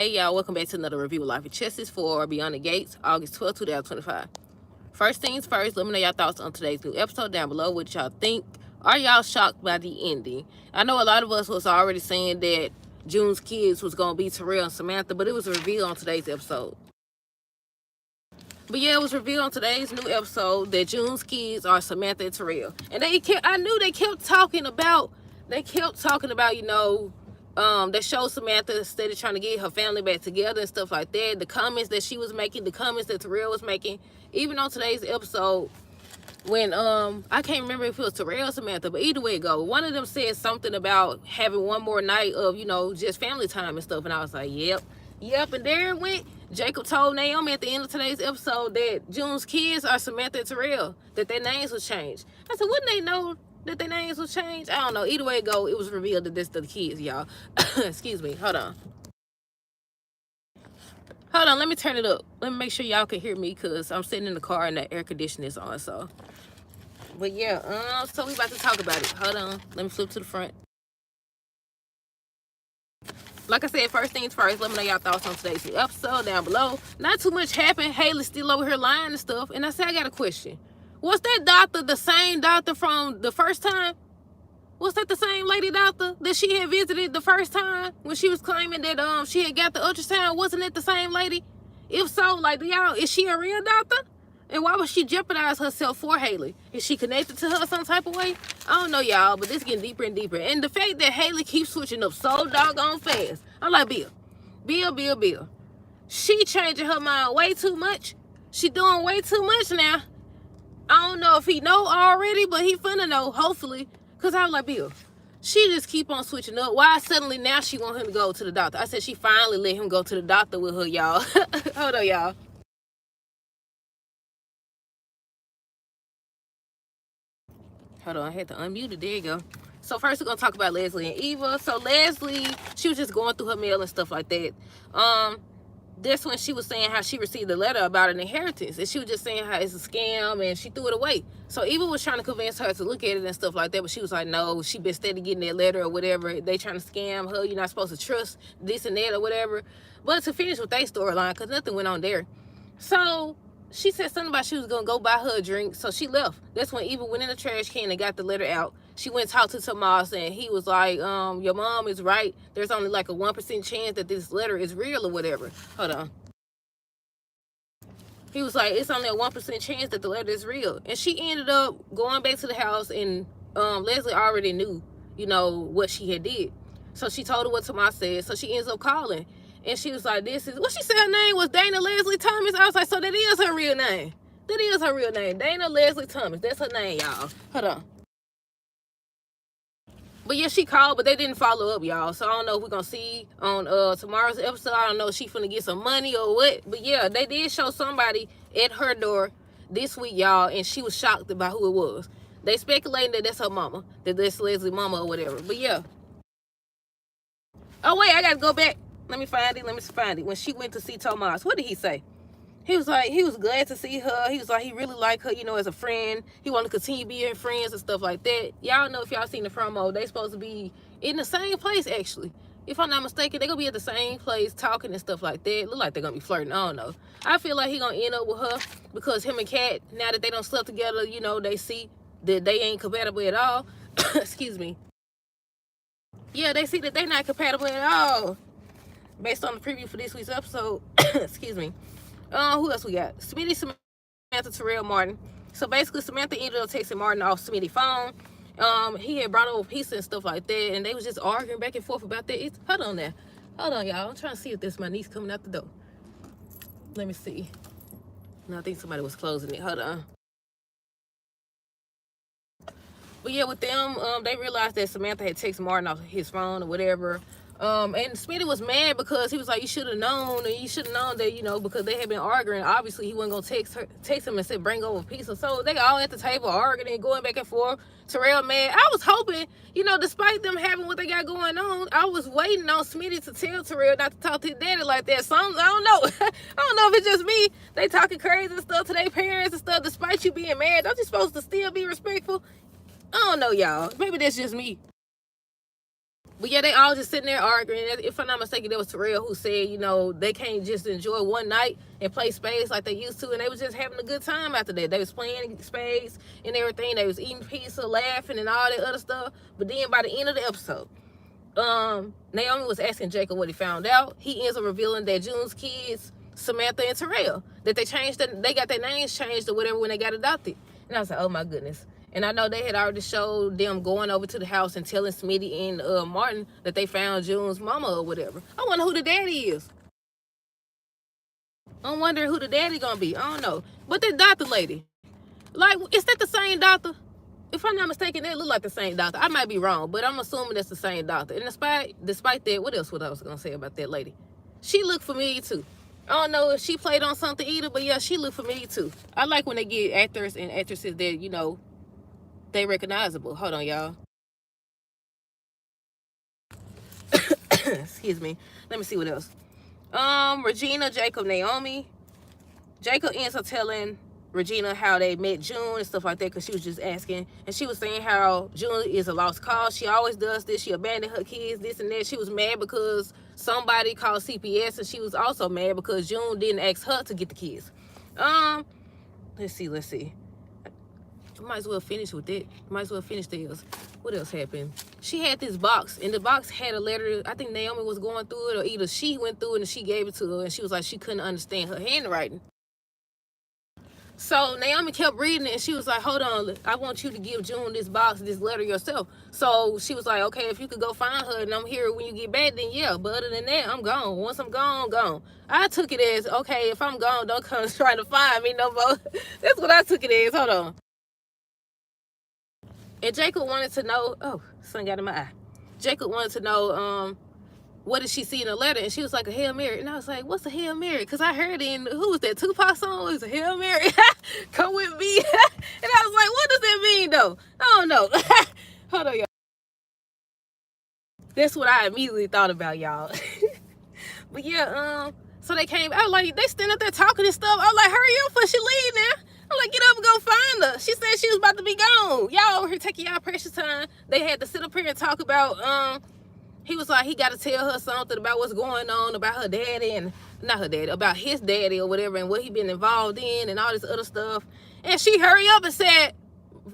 Hey y'all, welcome back to another review of Life of Chesses for Beyond the Gates, August 12, 2025. First things first, let me know your thoughts on today's new episode down below, what y'all think. Are y'all shocked by the ending? I know a lot of us was already saying that June's kids was going to be Terrell and Samantha, but it was revealed on today's episode. But yeah, it was revealed on today's new episode that June's kids are Samantha and Terrell. And I knew they kept talking about, that showed Samantha steady trying to get her family back together and stuff like that. The comments that she was making, the comments that Terrell was making, even on today's episode, when I can't remember if it was Terrell or Samantha, but either way it go, one of them said something about having one more night of, just family time and stuff. And I was like, yep. And there it went. Jacob told Naomi at the end of today's episode that June's kids are Samantha and Terrell, that their names was changed. I said, wouldn't they know that their names was changed? I don't know. Either way it go, it was revealed that this the kids, y'all. Excuse me. Hold on, let me turn it up. Let me make sure y'all can hear me because I'm sitting in the car and the air conditioning is on, so. But yeah, so we about to talk about it. Hold on. Let me flip to the front. Like I said, first things first, let me know y'all thoughts on today's episode down below. Not too much happened. Haley's still over here lying and stuff. And I said, I got a question. Was that doctor the same doctor from the first time? Was that the same lady doctor that she had visited the first time when she was claiming that she had got the ultrasound? Wasn't it the same lady? If so, like, y'all, is she a real doctor? And why would she jeopardize herself for Haley? Is she connected to her some type of way? I don't know, y'all, but this getting deeper and deeper. And the fact that Haley keeps switching up so doggone fast. I'm like, Bill. She changing her mind way too much. She doing way too much now. I don't know if he know already, but he finna know, hopefully. Because I was like, Bill, she just keep on switching up. Why suddenly now she want him to go to the doctor? I said she finally let him go to the doctor with her, y'all. Hold on, y'all. Hold on, I had to unmute it. There you go. So first we're going to talk about Leslie and Eva. So Leslie, she was just going through her mail and stuff like that. That's when she was saying how she received a letter about an inheritance. And she was just saying how it's a scam and she threw it away. So Eva was trying to convince her to look at it and stuff like that. But she was like, no, she been steady getting that letter or whatever. They trying to scam her. You're not supposed to trust this and that or whatever. But to finish with their storyline, because nothing went on there. So she said something about she was going to go buy her a drink. So she left. That's when Eva went in the trash can and got the letter out. She went and talked to Tomas and he was like, your mom is right. There's only like a 1% chance that this letter is real or whatever. Hold on. He was like, it's only a 1% chance that the letter is real. And she ended up going back to the house and Leslie already knew, what she had did. So she told her what Tomas said. So she ends up calling. And she was like, what she said her name was Dana Leslie Thomas. I was like, so that is her real name. That is her real name. Dana Leslie Thomas. That's her name, y'all. Hold on. But yeah, she called, but they didn't follow up, y'all. So I don't know if we're going to see on tomorrow's episode. I don't know if she finna get some money or what. But yeah, they did show somebody at her door this week, y'all. And she was shocked about who it was. They speculating that that's her mama. That that's Leslie's mama or whatever. But yeah. Oh, wait, I got to go back. Let me find it. When she went to see Tomas, what did he say? He was like, he was glad to see her. He was like, he really liked her, as a friend. He wanted to continue being friends and stuff like that. Y'all know if y'all seen the promo, they supposed to be in the same place, actually. If I'm not mistaken, they're going to be at the same place talking and stuff like that. Look like they're going to be flirting. I don't know. I feel like he going to end up with her because him and Kat, now that they don't slept together, they see that they ain't compatible at all. Excuse me. Yeah, they see that they not compatible at all. Based on the preview for this week's episode. Excuse me. Who else we got? Smitty, Samantha, Terrell, Martin. So basically, Samantha ended up texting Martin off Smitty's phone. He had brought over pizza and stuff like that, and they was just arguing back and forth about that. Hold on now. Hold on, y'all. I'm trying to see if this my niece coming out the door. Let me see. No, I think somebody was closing it. Hold on. But yeah, with them, they realized that Samantha had texted Martin off his phone or whatever. And Smitty was mad because he was like, you should have known, and you should have known that, because they had been arguing. Obviously, he wasn't going to text him and say, bring over pizza. So they all at the table arguing and going back and forth. Terrell mad. I was hoping, despite them having what they got going on, I was waiting on Smitty to tell Terrell not to talk to his daddy like that. Some, I don't know. I don't know if it's just me. They talking crazy and stuff to their parents and stuff. Despite you being married, aren't you supposed to still be respectful? I don't know, y'all. Maybe that's just me. But yeah, they all just sitting there arguing. If I'm not mistaken, there was Terrell who said, you know, they can't just enjoy one night and play spades like they used to, and they was just having a good time after that. They was playing spades and everything. They was eating pizza, laughing, and all that other stuff. But then by the end of the episode, Naomi was asking Jacob what he found out. He ends up revealing that June's kids, Samantha and Terrell, that they got their names changed or whatever when they got adopted. And I was like, oh my goodness. And I know they had already showed them going over to the house and telling Smitty and Martin that they found June's mama or whatever. I wonder who the daddy is. I'm wondering who the daddy gonna be. I don't know. But the doctor lady, like, is that the same doctor? If I'm not mistaken, they look like the same doctor. I might be wrong, but I'm assuming that's the same doctor. And despite that, what else was I was gonna say about that lady? She looked familiar too. I don't know if she played on something either, but yeah, she looked familiar too. I like when they get actors and actresses that, you know, they recognizable. Hold on, y'all. Excuse me. Let me see what else. Regina, Jacob, Naomi. Jacob ends up telling Regina how they met June and stuff like that, because she was just asking, and she was saying how June is a lost cause. She always does this. She abandoned her kids, this and that. She was mad because somebody called CPS, and she was also mad because June didn't ask her to get the kids. Let's see. I might as well finish with it. Might as well finish this. What else happened? She had this box, and the box had a letter. I think Naomi was going through it, or either she went through it and she gave it to her, and she was like, she couldn't understand her handwriting. So Naomi kept reading it, and she was like, hold on, I want you to give June this box, this letter yourself. So she was like, okay, if you could go find her and I'm here when you get back, then yeah. But other than that, I'm gone. Once I'm gone, I'm gone. I took it as, okay, if I'm gone, don't come trying to find me no more. That's what I took it as. Hold on. And Jacob wanted to know, oh, sun got in my eye. Jacob wanted to know, what did she see in the letter? And she was like, a Hail Mary. And I was like, what's a Hail Mary? Because I heard in, who was that Tupac song? It was a Hail Mary. Come with me. And I was like, what does that mean, though? I don't know. Hold on, y'all. That's what I immediately thought about, y'all. But yeah, so they came. I was like, they stand up there talking and stuff. I was like, hurry up before she leave now. I'm like, get up and go find her. She said she was about to be gone. Y'all over here taking y'all precious time. They had to sit up here and talk about, he was like, he got to tell her something about what's going on, about her daddy, and not her daddy, about his daddy or whatever, and what he been involved in and all this other stuff. And she hurried up and said,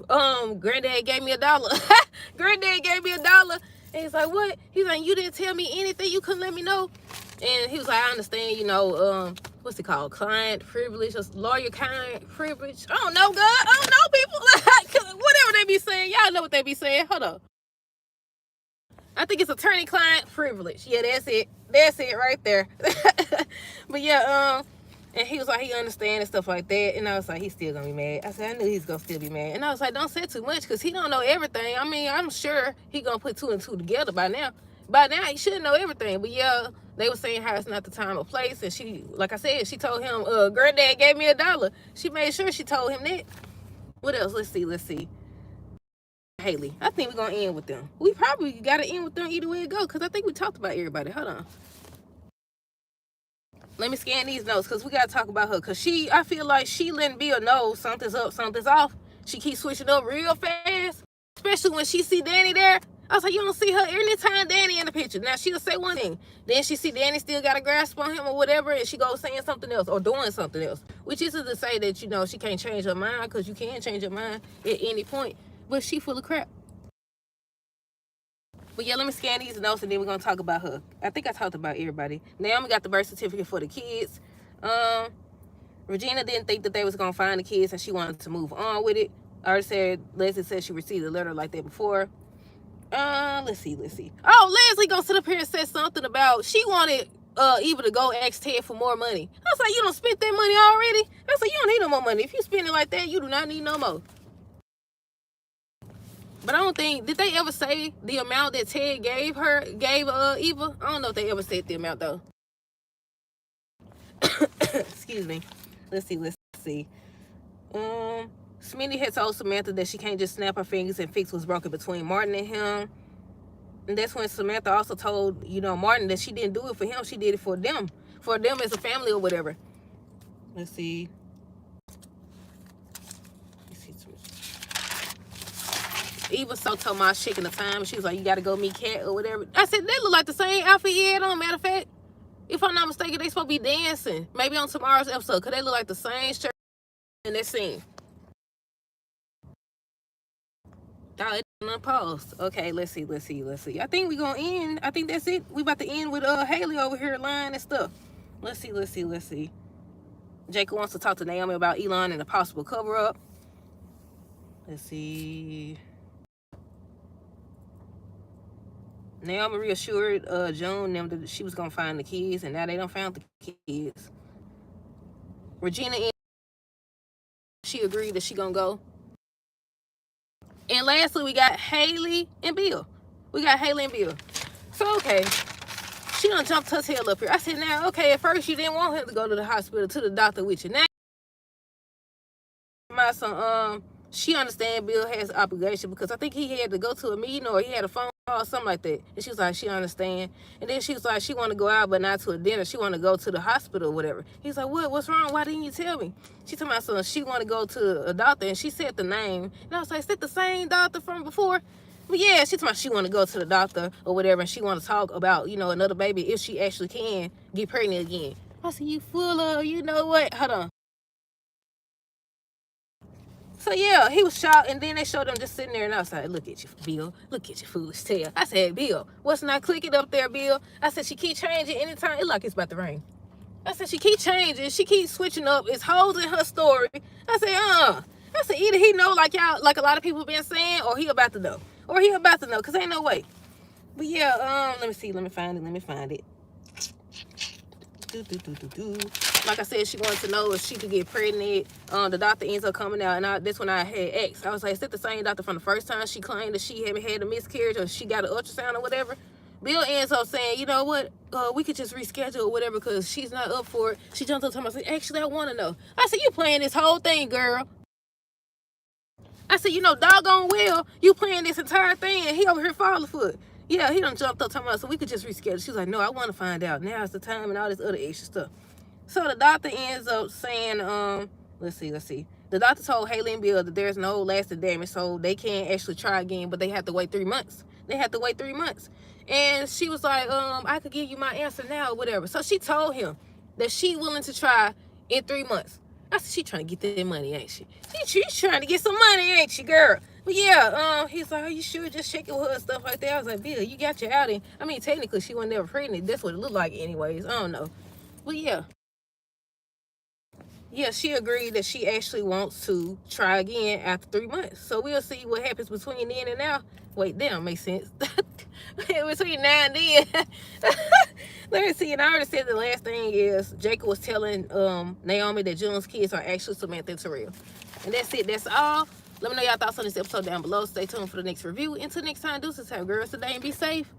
Granddad gave me $1. Granddad gave me $1. And he's like, what? He's like, you didn't tell me anything. You couldn't let me know. And he was like, I understand, you know, what's it called? Client privilege, or lawyer client privilege. I don't know, God. I don't know, people. Whatever they be saying. Y'all know what they be saying. Hold on. I think it's attorney-client privilege. Yeah, that's it. That's it right there. But yeah, and he was like, he understand and stuff like that. And I was like, he's still gonna be mad. I said, I knew he's gonna still be mad. And I was like, don't say too much, because he don't know everything. I mean, I'm sure he gonna put 2 and 2 together by now. By now, he should know everything. But yeah, they were saying how it's not the time or place. And she, like I said, she told him, Granddad gave me $1. She made sure she told him that. What else? Let's see. Haley. I think we're going to end with them. We probably got to end with them either way it go, because I think we talked about everybody. Hold on. Let me scan these notes, because we got to talk about her. Because I feel like she letting Bill know something's up, something's off. She keeps switching up real fast, especially when she see Danny there. I was like, you don't see her anytime Danny in the picture. Now, she'll say one thing. Then she see Danny still got a grasp on him or whatever, and she goes saying something else or doing something else. Which isn't to say that, you know, she can't change her mind, because you can change your mind at any point. But she full of crap. But yeah, let me scan these notes, and then we're going to talk about her. I think I talked about everybody. Naomi got the birth certificate for the kids. Regina didn't think that they was going to find the kids, and she wanted to move on with it. I already said, Leslie said she received a letter like that before. Let's see. Oh, Leslie gonna sit up here and say something about she wanted Eva to go ask Ted for more money. I was like, you don't spend that money already? I was like, you don't need no more money. If you spend it like that, you do not need no more. But I don't think, did they ever say the amount that Ted gave Eva? I don't know if they ever said the amount though. Excuse me. Let's see. Smitty had told Samantha that she can't just snap her fingers and fix what's broken between Martin and him. And that's when Samantha also told, you know, Martin that she didn't do it for him. She did it for them as a family or whatever. Let's see. Even so, told my shaking the time. She was like, you got to go meet Cat or whatever. I said, they look like the same outfit he had on. Matter of fact, if I'm not mistaken, they supposed to be dancing. Maybe on tomorrow's episode, because they look like the same shirt in that scene. Oh, it's unpaused. Okay, let's see. I think we're going to end. I think that's it. We about to end with Haley over here lying and stuff. Let's see. Jacob wants to talk to Naomi about Elon and a possible cover-up. Let's see. Naomi reassured Joan them that she was going to find the kids, and now they don't found the kids. Regina, she agreed that she going to go. And lastly, we got Haley and Bill. So, okay. She done jumped her tail up here. I said, now, okay, at first you didn't want him to go to the hospital, to the doctor with you. Now, my son, she understand Bill has obligation because I think he had to go to a meeting or he had a phone call or something like that. And she was like, she understand. And then she was like, she want to go out but not to a dinner. She want to go to the hospital or whatever. He's like, what? What's wrong? Why didn't you tell me? She told my son she want to go to a doctor and she said the name. And I was like, is that the same doctor from before? But yeah, she told me she want to go to the doctor or whatever and she want to talk about, you know, another baby if she actually can get pregnant again. I said, you full of, you know what? Hold on. So yeah, he was shocked, and then they showed him just sitting there, and I was like, look at you, Bill. Look at your foolish tail. I said, Bill, what's not clicking up there, Bill? I said, she keep changing anytime. It like it's about to rain. I said, she keep changing. She keep switching up. It's holes in her story. I said, I said, either he know like y'all, like a lot of people been saying, or he about to know. Because ain't no way. But yeah, let me see. Let me find it. Like I said, she wanted to know if she could get pregnant. The doctor ends up coming out, and that's when I had asked. I was like, is that the same doctor from the first time she claimed that she had a miscarriage or she got an ultrasound or whatever? Bill ends up saying, you know what, we could just reschedule or whatever because she's not up for it. She jumped up to me and said, actually, I want to know. I said, you playing this whole thing, girl. I said, you know, doggone well, you playing this entire thing, and he over here falling for it. Yeah, he done jumped up talking about, so we could just reschedule. She was like, no, I want to find out. Now's the time and all this other extra stuff. So the doctor ends up saying, let's see. The doctor told Haley and Bill that there's no lasting damage, so they can't actually try again, but they have to wait 3 months. And she was like, I could give you my answer now or whatever. So she told him that she willing to try in 3 months. I said, she trying to get that money, ain't she? She's trying to get some money, ain't she, girl? But yeah, he's like, are you sure? Just check it with her and stuff like that. I was like, Bill, you got your outing. I mean, technically, she wasn't never pregnant. That's what it looked like anyways. I don't know. But yeah. Yeah, she agreed that she actually wants to try again after 3 months. So we'll see what happens between then and now. Wait, that don't make sense. Between now and then. Let me see. And I already said the last thing is Jacob was telling Naomi that June's kids are actually Samantha and Terrell. And that's it. That's all. Let me know y'all thoughts on this episode down below. Stay tuned for the next review. Until next time, deuces, have girls today and be safe.